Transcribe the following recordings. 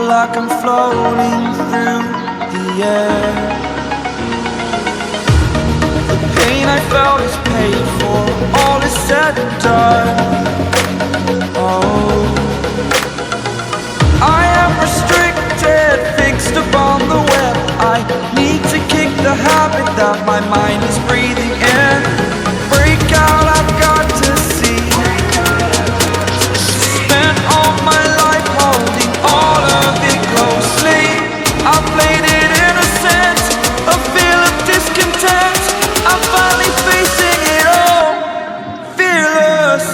like I'm floating through the air. The pain I felt is paid for, all is said and done. Oh, I am restricted, fixed upon the web. I need to kick the habit that my mind is breathing in. Break out, I've got to see. Spent all my life holding all of it closely. I played it innocent, a feel of discontent. I'm finally facing it all, fearless.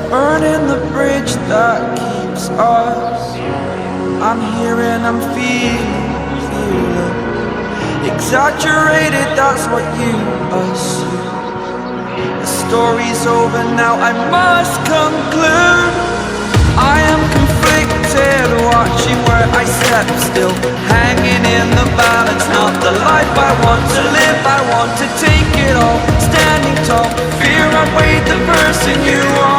Burning the bridge that keeps us. I'm here and I'm feeling exaggerated, that's what you assume. The story's over now, I must conclude. I am conflicted, watching where I step still, hanging in the balance. Not the life I want to live, I want to take it all. Standing tall, fear I weighed the person you are.